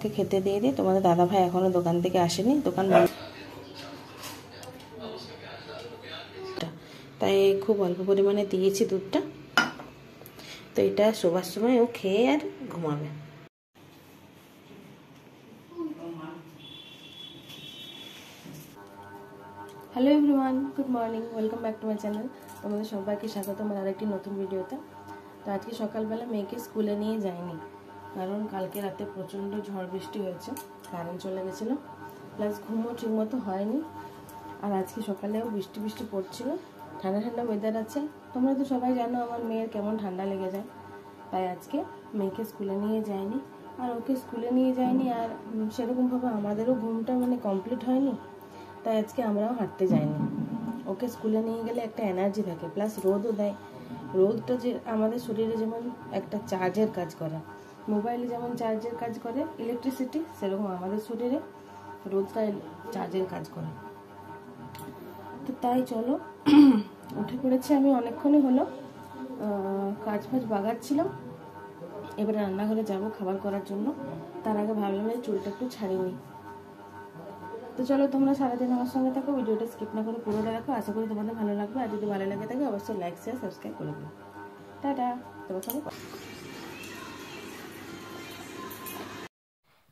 ওকে খেতে দিয়ে দিই। তোমাদের দাদাভাই এখনও দোকান থেকে আসেনি, দোকান তাই খুব অল্প পরিমাণে দিয়েছি দুধটা। তো এটা শোবার সময় ও খেয়ে আর ঘুমাবে। Hello everyone, good morning, welcome back to my channel. তোমাদের সবাইকে স্বাগত আমার আরেকটি নতুন ভিডিওতে। তো আজকে সকালবেলা মেয়েকে স্কুলে নিয়ে যাইনি, কারণ কালকে রাতে প্রচণ্ড ঝড় বৃষ্টি হয়েছে, কারেন্ট চলে গেছিলো, প্লাস ঘুমও ঠিকমতো হয়নি। আর আজকে সকালেও বৃষ্টি বৃষ্টি পড়ছিল, ঠান্ডা ঠান্ডা ওয়েদার আছে। তোমরা তো সবাই জানো আমার মেয়ের কেমন ঠান্ডা লেগে যায়, তাই আজকে মেয়েকে স্কুলে নিয়ে যাইনি। আর ওকে স্কুলে নিয়ে যাইনি, আর সেরকমভাবে আমাদেরও ঘুমটা কমপ্লিট হয়নি, তাই আজকে আমরাও হাঁটতে যাইনি। ওকে স্কুলে নিয়ে গেলে একটা এনার্জি থাকে, প্লাস রোদও দেয়। রোদটা যে আমাদের শরীরে যেমন একটা চার্জের কাজ করে, মোবাইলে যেমন চার্জের কাজ করে ইলেকট্রিসিটি, সেরকম আমাদের শরীরে রোদটা চার্জের কাজ করে। তো তাই চলো, উঠে পড়েছি আমি অনেকক্ষণই হলো, কাজ ফাজ বাগাচ্ছিলাম। এবারে রান্নাঘরে যাব খাবার করার জন্য। তার আগে ভাবলাম যে চুলটা একটু ছাড়িয়ে নিই। তো চলো, তোমরা সারাদিন আমার সঙ্গে থাকো, ভিডিওটা স্কিপ না করে পুরোটা দেখো, আশা করি তোমাদের ভালো লাগবে। আর যদি ভালো লাগে থাকে অবশ্যই লাইক শেয়ার সাবস্ক্রাইব করে দিও। টাটা, তোমার সঙ্গে।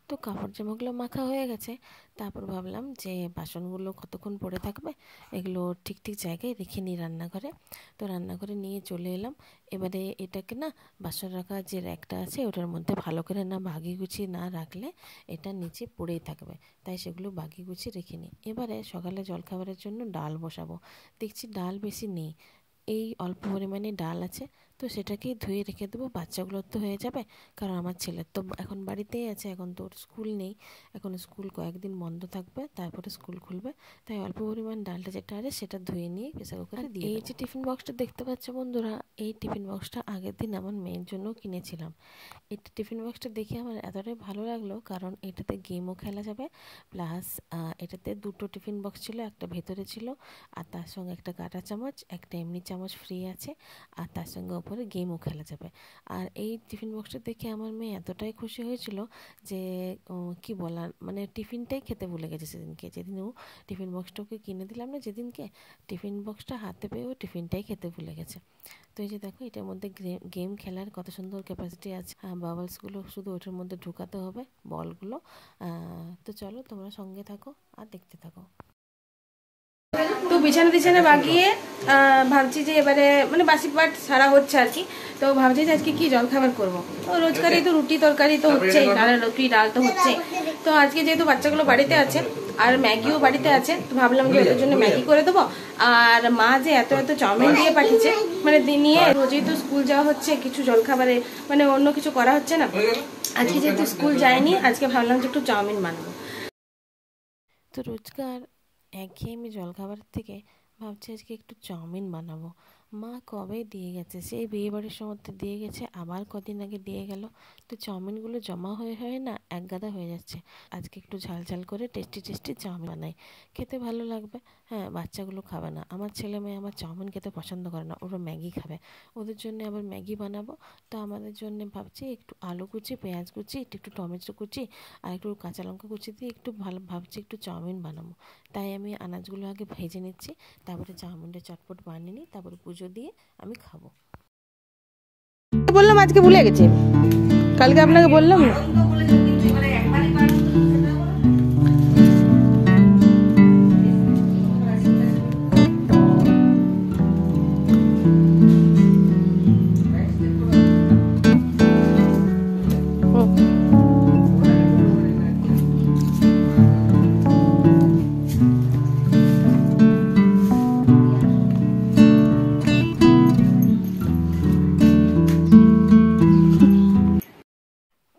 তো কাপড় জামাগুলো মাখা হয়ে গেছে, তারপর ভাবলাম যে বাসনগুলো কতক্ষণ পড়ে থাকবে, এগুলো ঠিক ঠিক জায়গায় রেখে নিই রান্নাঘরে। তো রান্নাঘরে নিয়ে চলে এলাম। এবারে এটাকে না, বাসন রাখা যে র্যাকটা আছে ওটার মধ্যে ভালো করে না বাগিয়ে গুছিয়ে না রাখলে এটা নিচে পড়েই থাকবে, তাই সেগুলো বাগিয়ে গুছিয়ে রেখে নিই। এবারে সকালে জলখাবারের জন্য ডাল বসাবো। দেখছি ডাল বেশি নেই, এই অল্প পরিমাণে ডাল আছে, তো সেটাকেই ধুয়ে রেখে দেবো, বাচ্চাগুলোর তো হয়ে যাবে। কারণ আমার ছেলের তো এখন বাড়িতেই আছে, এখন তো ওর স্কুল নেই, এখন স্কুল কয়েকদিন বন্ধ থাকবে, তারপরে স্কুল খুলবে। তাই অল্প পরিমাণ ডালটা যেটা আছে সেটা ধুয়ে নিয়ে প্রেসার কুকারে দিয়ে। এই যে টিফিন বক্সটা দেখতে পাচ্ছ বন্ধুরা, এই টিফিন বক্সটা আগের দিন আমার মেয়ের জন্য কিনেছিলাম। এই টিফিন বক্সটা দেখে আমার এতটাই ভালো লাগলো, কারণ এটাতে গেমও খেলা যাবে, প্লাস এটাতে দুটো টিফিন বক্স ছিল, একটা ভেতরে ছিল, আর তার সঙ্গে একটা কাঁটা চামচ, একটা এমনি চামচ ফ্রি আছে, আর তার সঙ্গে ওপরে গেমও খেলা যাবে। আর এই টিফিন বক্সটা দেখে আমার মেয়ে এতটাই খুশি হয়েছিল যে কি বলার, টিফিনটাই খেতে ভুলে গেছে সেদিনকে, যেদিন ও টিফিন বক্সটা ওকে কিনে দিলাম না, যেদিনকে টিফিন বক্সটা হাতে পেয়ে ও টিফিনটাই খেতে ভুলে গেছে। তো এই যে দেখো, এটার মধ্যে গেম খেলার কত সুন্দর ক্যাপাসিটি আছে, বাবলসগুলো শুধু ওটার মধ্যে ঢুকাতে হবে, বলগুলো। তো চলো, তোমরা সঙ্গে থাকো আর দেখতে থাকো। তো বিছানা বাগিয়ে ভাবছি যে এবারে বাসি পাট সারা হচ্ছে আর কি। তো ভাবছি যে আজকে কি জলখাবার করবো। তো রোজকারই তো রুটি তরকারি তো হচ্ছেই, ডালের রুটি ডাল তো হচ্ছেই। তো আজকে যেহেতু বাচ্চাগুলো বাড়িতে আছে আর ম্যাগিও বাড়িতে আছে, তো ভাবলাম যে ওদের জন্য ম্যাগি করে দেবো। আর মা যে এত এত চাউমিন দিয়ে পাঠিয়েছে, নিয়ে রোজই তো স্কুল যাওয়া হচ্ছে, কিছু জলখাবারে অন্য কিছু করা হচ্ছে না। আজকে যেহেতু স্কুল যায়নি, আজকে ভাবলাম যে একটু চাউমিন বানাবো। তো রোজকার একঘেয়েমি জলখাবারের থেকে ভাবছি আজকে একটু চাউমিন বানাবো। মা কবে দিয়ে গেছে, সেই বিয়ে বাড়ির সময় দিয়ে গেছে, আবার কদিন আগে দিয়ে গেল। তো চাউমিনগুলো জমা হয়ে হয়ে না এক গাদা হয়ে যাচ্ছে। আজকে একটু ঝাল ঝাল করে টেস্টি টেস্টি চাউমিন বানাই, খেতে ভালো লাগবে। হ্যাঁ, বাচ্চাগুলো খাবে না, আমার ছেলে মেয়ে আমার চাউমিন খেতে পছন্দ করে না, ওরা ম্যাগি খাবে, ওদের জন্য আবার ম্যাগি বানাবো। তো আমাদের জন্য ভাবছি একটু আলু কুচি, পেঁয়াজ কুচি, একটু টমেটো কুচি আর একটু কাঁচা লঙ্কা কুচি দিয়ে একটু ভাবছি একটু চাউমিন বানাবো। তাই আমি আনাজগুলো আগে ভেজে নিচ্ছি, তারপরে চাউমিনটা চটপট বানিয়ে নিই, তারপরে পুজো দিয়ে আমি খাবো। বললাম আজকে ভুলে গেছি, কালকে আপনাকে বললাম না।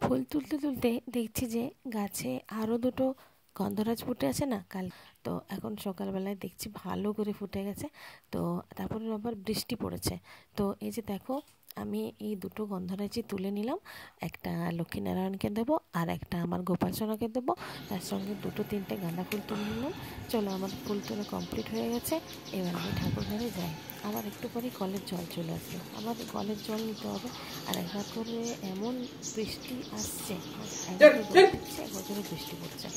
ফুল তুলতে তুলতে দেখছি যে গাছে আরও দুটো গন্ধরাজ ফুটে আছে না কাল। তো এখন সকালবেলায় দেখছি ভালো করে ফুটে গেছে। তো তারপরে আবার বৃষ্টি পড়েছে। তো এই যে দেখো, আমি এই দুটো গন্ধরাজি তুলে নিলাম, একটা লক্ষ্মীনারায়ণকে দেবো আর একটা আমার গোপাল সোনাকে দেবো, তার সঙ্গে দুটো তিনটে গাঁদা ফুল তুলে নিলাম। চলো, আমার ফুল তোলা কমপ্লিট হয়ে গেছে। এবার আমি ঠাকুর ঘরে যাই। আবার একটু পরে কলের জল চলে আসলো, আবার কলের জল নিতে হবে। আর একবার করে এমন বৃষ্টি আসছে, একবার রোদ দিচ্ছে, একবার করে বৃষ্টি পড়ছে।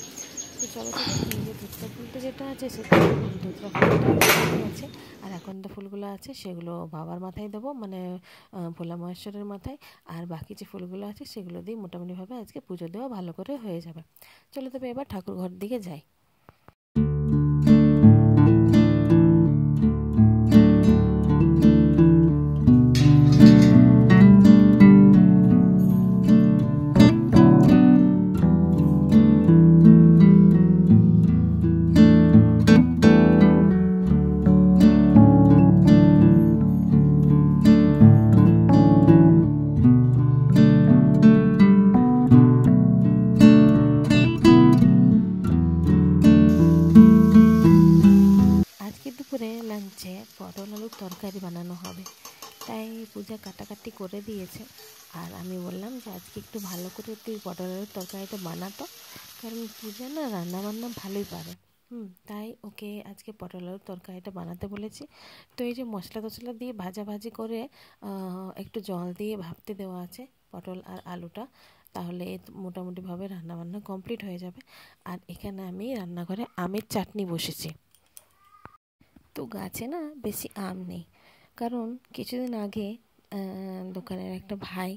তো চলো তো দেখি, এই যে ধুতরা ফুলটা যেটা আছে সেটা ধুতরা ফুলটা আছে, আর আকন্দ ফুলগুলো আছে সেগুলো বাবার মাথায় দেবো, মানে ভোলা মহেশ্বরের মাথায়। আর বাকি যে ফুলগুলো আছে সেগুলো দিয়ে মোটামুটিভাবে আজকে পুজো দেওয়া ভালো করে হয়ে যাবে। চলো তবে এবার ঠাকুর ঘর দিকে যাই। আজকে দুপুরে লাঞ্চে পটল আলুর তরকারি বানানো হবে, তাই পূজা কাটাকাটি করে দিয়েছে। আর আমি বললাম যে আজকে একটু ভালো করে তুই পটল আলুর তরকারিটা বানাতো, কারণ পূজা না রান্নাবান্না ভালোই পারে। তাই ওকে আজকে পটল আলুর তরকারিটা বানাতে বলেছি। তো এই যে মশলা টশলা দিয়ে ভাজাভাজি করে একটু জল দিয়ে ভাপতে দেওয়া আছে পটল আর আলুটা, তাহলে মোটামুটিভাবে রান্নাবান্না কমপ্লিট হয়ে যাবে। আর এখানে আমি রান্নাঘরে আমের চাটনি বসেছি। তো গাছে না বেশি আম নেই, কারণ কিছুদিন আগে দোকানের একটা ভাই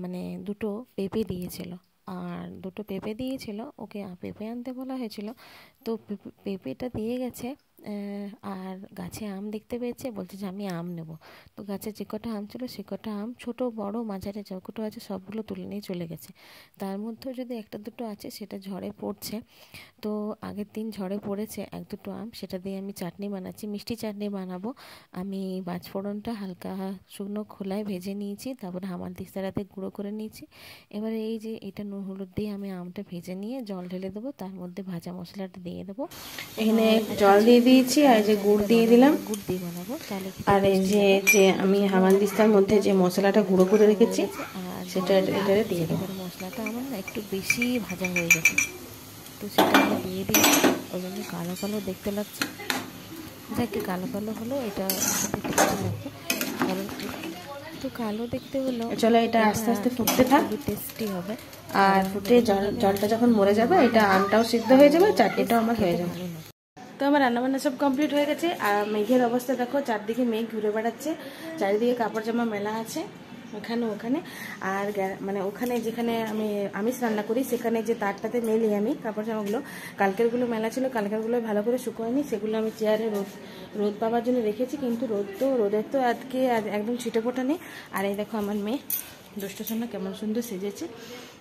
মানে দুটো পেঁপে দিয়েছিল, আর দুটো পেঁপে দিয়েছিল, ওকে পেঁপে আনতে বলা হয়েছিল। তো পেঁপেটা দিয়ে গেছে, আর গাছে আম দেখতে পেয়েছে, বলছে যে আমি আম নেব। তো গাছে যে কটা আম ছিল সে কটা আম, ছোট বড় মাঝারি যা কটা আছে সবগুলো তুলে নিয়ে চলে গেছে। তার মধ্যেও যদি একটা দুটো আছে সেটা ঝড়ে পড়ছে। তো আগের দিন ঝড়ে পড়েছে এক দুটো আম, সেটা দিয়ে আমি চাটনি বানাচ্ছি, মিষ্টি চাটনি বানাবো। আমি পাঁচফোড়নটা হালকা শুকনো খোলায় ভেজে নিয়েছি, তারপরে হামানদিস্তারাতে গুঁড়ো করে নিয়েছি। এবারে এই যে এটা নুন হলুদ দিয়ে আমি আমটা ভেজে নিয়ে জল ঢেলে দেবো, তার মধ্যে ভাজা মশলাটা দিয়ে দেবো। এখানে জল দিয়ে দিয়েছি, আর যে গুড় দিয়ে দিলাম, গুড় দিয়ে বানাবো তাহলে। আর এই যে আমি হামানদিস্তার মধ্যে যে মশলাটা গুঁড়ো করে রেখেছি সেটা এটা দিয়ে দেবো। মশলাটা আমার না একটু বেশি ভাজা হয়ে গেছে, তো সেটা আমি দিয়ে দিয়েছি, ওই জন্য কালো কালো দেখতে লাগছে। যাকে কালো কালো হলো, এটা টেস্টি লাগবে, কারণ একটু কালো দেখতে হলো। চলো এটা আস্তে আস্তে ফুটতে থাক, টেস্টি হবে। আর ফুটে জলটা যখন মরে যাবে এটা আমটাও সিদ্ধ হয়ে যাবে, চাটনিটাও আমার হয়ে যাবে। তো আমার রান্নাবান্না সব কমপ্লিট হয়ে গেছে। আর মেঘের অবস্থা দেখো, চারদিকে মেঘ ঘুরে বেড়াচ্ছে, চারিদিকে কাপড় জামা মেলা আছে ওখানে। আর মানে ওখানে যেখানে আমি আমিষ রান্না করি সেখানে যে তারটাতে মেলি আমি কাপড় জামাগুলো, কালকেরগুলো মেলা ছিল, কালকেরগুলো ভালো করে শুকোয়নি, সেগুলো আমি চেয়ারে রোদ পাওয়ার জন্য রেখেছি, কিন্তু রোদের তো আজকে একদম ছিটেফোঁটা নেই। আর এই দেখো আমার মেয়ে দুষ্ট সোনা কেমন সুন্দর সেজেছে,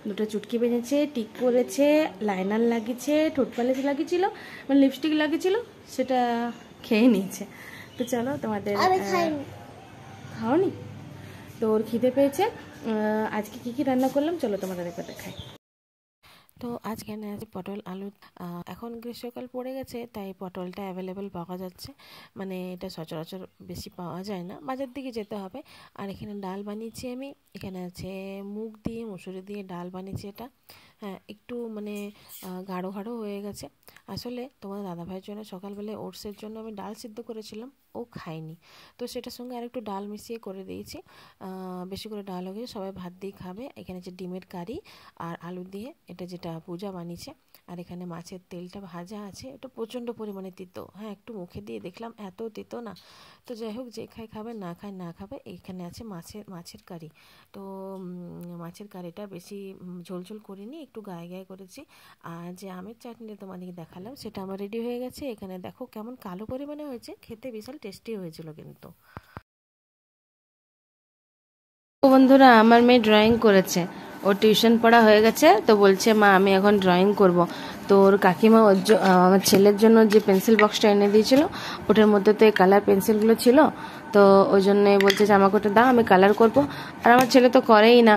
দুটো চুটকি বেঁধেছে, টিক পরেছে, লাইনার লাগিয়েছে, ঠোঁট পালিশ লাগিয়েছিল, মানে লিপস্টিক লাগিয়েছিল, সেটা খেয়ে নিয়েছে। তো চলো তোমাদের খাওনি, তো ওর খিদে পেয়েছে। আজকে কি রান্না করলাম চলো তোমাদের একবার দেখাই। তো আজকে আছে পটল আলু। এখন গ্রীষ্মকাল পড়ে গেছে, তাই পটলটা অ্যাভেলেবেল পাওয়া যাচ্ছে, মানে এটা সচরাচর বেশি পাওয়া যায় না, বাজার দিকে যেতে হবে। আর এখানে ডাল বানিয়েছি আমি, এখানে আছে মুগ দিয়ে মুসুরি দিয়ে ডাল বানিয়েছি। এটা হ্যাঁ একটু মানে গাঢ় গাঢ় হয়ে গেছে। আসলে তোমার দাদাভাইয়ের জন্য সকালবেলায় ওটসের জন্য আমি ডাল সিদ্ধ করেছিলাম, ও খায়নি, তো সেটার সঙ্গে আর একটু ডাল মিশিয়ে করে দিয়েছি। বেশি করে ডাল হয়ে গেছে, সবাই ভাত দিয়ে খাবে। এখানে যে ডিমের কারি আর আলু দিয়ে এটা যেটা পূজা বানিয়েছে, আর এখানে মাছের তেলটা ভাজা আছে, এটা প্রচণ্ড পরিমাণে তিতো। হ্যাঁ একটু মুখে দিয়ে দেখলাম এত তিতো না, তো যাই হোক যে খায় খাবে, না খায় না খাবে। এখানে আছে মাছের কারি, তো মাছের কারিটা বেশি ঝোল করিনি, একটু গায়ে গায়ে করেছি। আর যে আমের চাটনিটা তোমাদেরকে দেখালাম সেটা আমার রেডি হয়ে গেছে। এখানে দেখো কেমন কালো পরিমাণে হয়েছে, খেতে বিশাল টেস্টি হয়েছিল কিন্তু। বন্ধুরা, আমার মেয়ে ড্রয়িং করেছে, ও টিউশন পড়া হয়ে গেছে, তো বলছে মা আমি এখন ড্রয়িং করব। তো ওর কাকিমা আমার ছেলের জন্য যে পেন্সিল বক্সটা এনে দিয়েছিল, ওটার মধ্যে তো এই কালার পেন্সিলগুলো ছিল, তো ওই জন্য বলছে যে আমাকে ওটা দাও, আমি কালার করব। আর আমার ছেলে তো করেই না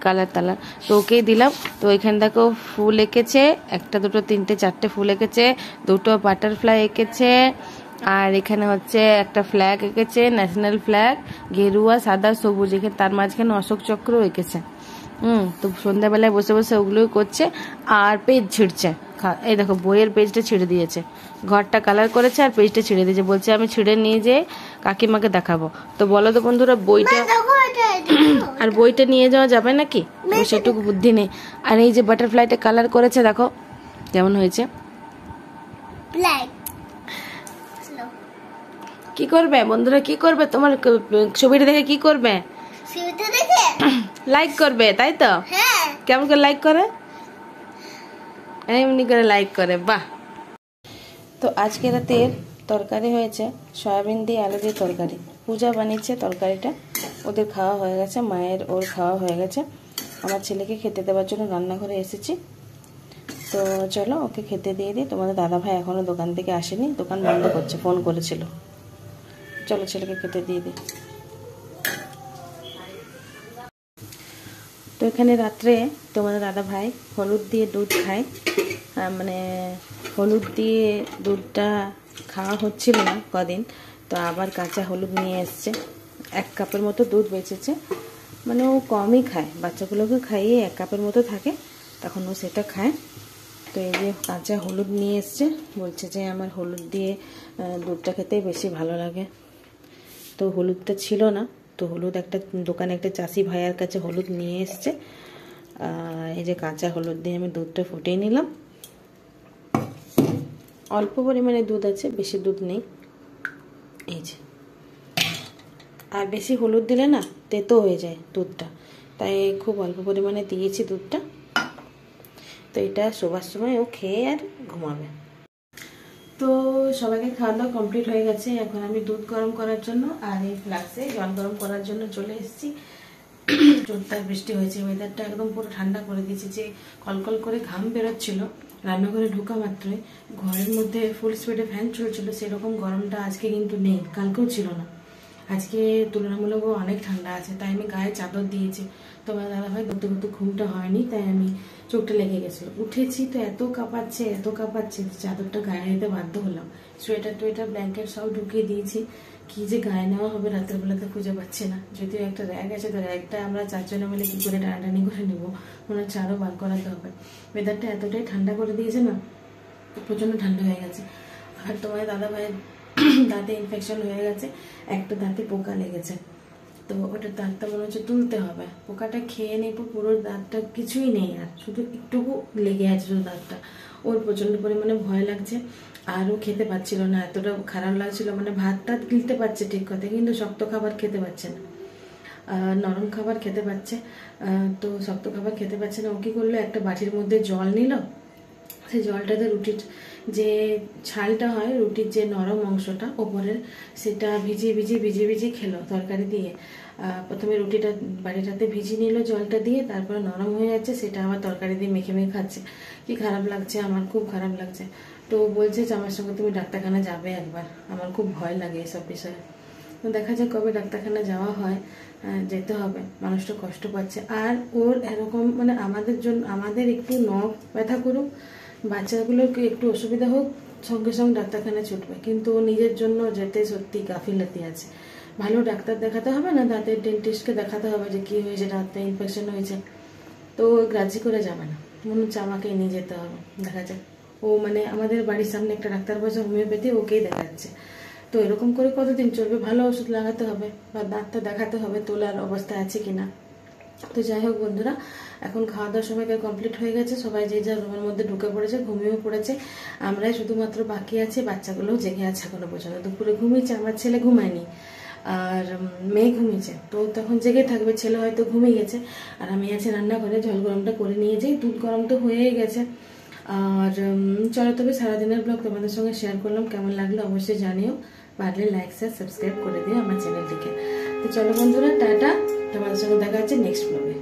কালার টালার, তো ওকেই দিলাম। তো এখান থেকেও ফুল এঁকেছে, একটা দুটো তিনটে চারটে ফুল এঁকেছে, দুটো বাটারফ্লাই এঁকেছে, আর এখানে হচ্ছে একটা ফ্ল্যাগ এঁকেছে, ন্যাশনাল ফ্ল্যাগ, গেরুয়া, সাদা, সবুজ, এখানে তার মাঝখানে অশোক চক্র এঁকেছে। তো সন্ধ্যাবেলায় বসে বসে ওগুলোই করছে। আর পেজ ছিঁড়ছে, এই দেখো বইয়ের পেজটা ছিঁড়ে দিয়েছে, ঘরটা কালার করেছে আর পেজটা ছিঁড়ে দিয়েছে, বলছে আমি ছিঁড়ে নিয়ে যেয়ে কাকিমাকে দেখাবো। তো বলো তো বন্ধুরা, বইটা আর বইটা নিয়ে যাওয়া যাবে নাকি? সেটুকু বুদ্ধি নেই। আর এই যে বাটারফ্লাইটা কালার করেছে, দেখো কেমন হয়েছে। কি করবে বন্ধুরা, কি করবে তোমার ছবিটা দেখে? কি করবে? লাইক করবে, তাই তো? কেমন করে লাইক করে? এমনি করে লাইক করে, বাহ। তো আজকে রাতের তরকারি হয়েছে সয়াবিন দিয়ে আলু দিয়ে তরকারি। পূজা বানিয়েছে তরকারিটা, ওদের খাওয়া হয়ে গেছে, মায়ের ওর খাওয়া হয়ে গেছে। আমার ছেলেকে খেতে দেওয়ার জন্য রান্নাঘরে এসেছি। তো চলো ওকে খেতে দিয়ে দিই। তোমাদের দাদাভাই এখনও দোকান থেকে আসেনি, দোকান বন্ধ করছে, ফোন করেছিল। চলো ছেলেকে খেতে দিয়ে দিই। তো এখানে রাত্রে তোমাদের দাদাভাই হলুদ দিয়ে দুধ খায়, মানে হলুদ দিয়ে দুধটা খাওয়া হচ্ছিল না কদিন, তো আবার কাঁচা হলুদ নিয়ে এসছে। 1 কাপের মতো দুধ বেঁচেছে, মানে ও কমই খায়, বাচ্চাগুলোকে খাইয়ে 1 কাপের মতো থাকে, তখন ও সেটা খায়। তো এই যে কাঁচা হলুদ নিয়ে এসছে, বলছে যে আমার হলুদ দিয়ে দুধটা খেতে বেশি ভালো লাগে। তো হলুদটা ছিল না, তো হলুদ একটা দোকানে একটা চাষি ভাইয়ার কাছে হলুদ নিয়ে এসছে। এই যে কাঁচা হলুদ দিয়ে আমি দুধটা ফুটিয়ে নিলাম। অল্প পরিমাণে দুধ আছে, বেশি দুধ নেই। এই যে, আর বেশি হলুদ দিলে না তেতো হয়ে যায় দুধটা, তাই খুব অল্প পরিমাণে দিয়েছি দুধটা। তো এটা শোবার সময় ও খেয়ে আর ঘুমাবে। তো সবাইকে খাওয়া দাওয়া কমপ্লিট হয়ে গেছে। এখন আমি দুধ গরম করার জন্য আর এই ফ্লাক্সে জল গরম করার জন্য চলে এসেছি। জোরদার বৃষ্টি হয়েছে, ওয়েদারটা একদম পুরো ঠান্ডা করে দিয়েছে, যে কলকল করে ঘাম বেরোচ্ছিল রান্নাঘরে ঢোকা মাত্রই। ঘরের মধ্যে ফুল স্পিডে ফ্যান চলছিল, সেরকম গরমটা আজকে কিন্তু নেই, কালকেও ছিল না। আজকে তুলনামূলক অনেক ঠান্ডা আছে, তাই আমি গায়ে চাদর দিয়েছি। তোমার দাদাভাই করতে করতে ঘুমটা হয়নি, তাই আমি চোখটা লেগে গেছিলো। উঠেছি তো এত কাঁপাচ্ছে চাদরটা গায়ে নিতে বাধ্য হলাম। সোয়েটার টোয়েটার ব্ল্যাঙ্কেট সব ঢুকিয়ে দিয়েছি, কি যে গায়ে নেওয়া হবে রাতের বেলাতে খুঁজে পাচ্ছি না। যদিও একটা র্যাগ আছে, তো র্যাগটা আমরা 4 জনে মিলে কি করে টানাটানি করে নেবো, মনে হচ্ছে আরও বার করাতে হবে। ওয়েদারটা এতটাই ঠান্ডা করে দিয়েছে না, প্রচণ্ড ঠান্ডা হয়ে গেছে। আর তোমার দাদাভাইয়ের দাঁতে ইনফেকশন হয়ে গেছে, একটা দাঁতে পোকা লেগেছে, তো ওটা দাঁতটা মনে হচ্ছে তুলতে হবে। পোকাটা খেয়ে নেব, পুরো দাঁতটা কিছুই নেই, আর শুধু একটুকু লেগে আছে শুধু দাঁতটা। ওর প্রচণ্ড পরিমাণে ভয় লাগছে, আর ও খেতে পারছিল না, এতটা খারাপ লাগছিল। মানে ভাতটা গিলতে পারছে ঠিক কথা, কিন্তু শক্ত খাবার খেতে পারছে না, নরম খাবার খেতে পারছে, তো শক্ত খাবার খেতে পারছে না। ও কী করলো, একটা বাটির মধ্যে জল নিল, সেই জলটাতে রুটির যে ছালটা হয়, রুটির যে নরম অংশটা ওপরের, সেটা ভিজিয়ে খেলো তরকারি দিয়ে। প্রথমে রুটিটা বাটিটাতে ভিজিয়ে নিল জলটা দিয়ে, তারপরে নরম হয়ে যাচ্ছে, সেটা আবার তরকারি দিয়ে মেখে খাচ্ছে। কি খারাপ লাগছে, আমার খুব খারাপ লাগছে। তো বলছে যে আমার সঙ্গে তুমি ডাক্তারখানা যাবে একবার, আমার খুব ভয় লাগে এসব বিষয়ে। তো দেখা যাক কবে ডাক্তারখানা যাওয়া হয়, যেতে হবে, মানুষটা কষ্ট পাচ্ছে। আর ওর এরকম মানে আমাদের একটু নখ ব্যথা করুক, বাচ্চাগুলোকে একটু অসুবিধা হোক, সঙ্গে সঙ্গে ডাক্তারখানায় ছুটবে, কিন্তু ও নিজের জন্য যেতে সত্যি গাফিলতি আছে। ভালো ডাক্তার দেখাতে হবে না, দাঁতের ডেন্টিস্টকে দেখাতে হবে যে কী হয়েছে, দাঁতে ইনফেকশন হয়েছে। তো গ্রাজি করে যাবে না, মনে হচ্ছে আমাকেই নিয়ে যেতে হবে, দেখা যাক। ও মানে আমাদের বাড়ির সামনে একটা ডাক্তার বসে হোমিওপ্যাথি, ওকেই দেখাচ্ছে। তো এরকম করে কতদিন চলবে, ভালো ওষুধ লাগাতে হবে বা ডাক্তার দেখাতে হবে তোলার অবস্থা আছে কিনা। তো যাই হোক বন্ধুরা, এখন খাওয়া দাওয়া সবাইকে কমপ্লিট হয়ে গেছে, সবাই যে যার রুমের মধ্যে ঢুকে পড়েছে, ঘুমিয়েও পড়েছে। আমরাই শুধুমাত্র বাকি আছি, বাচ্চাগুলোও জেগে আছে এখনো পর্যন্ত। দুপুরে ঘুমিয়েছে, আমার ছেলে ঘুমায়নি, আর মেয়ে ঘুমিয়েছে, তো তখন জেগে থাকবে। ছেলে হয়তো ঘুমিয়ে গেছে, আর আমি আছি রান্নাঘরে, জল গরমটা করে নিয়ে যাই। দুধ গরম তো হয়েই গেছে। আর চলো তবে সারাদিনের ব্লগ তোমাদের সঙ্গে শেয়ার করলাম, কেমন লাগলো অবশ্যই জানিও, পারলে লাইক শেয়ার সাবস্ক্রাইব করে দিও আমার চ্যানেলটিকে। তো চলো বন্ধুরা, টাটা, তোমাদের সঙ্গে দেখা হচ্ছে নেক্সট ব্লগে।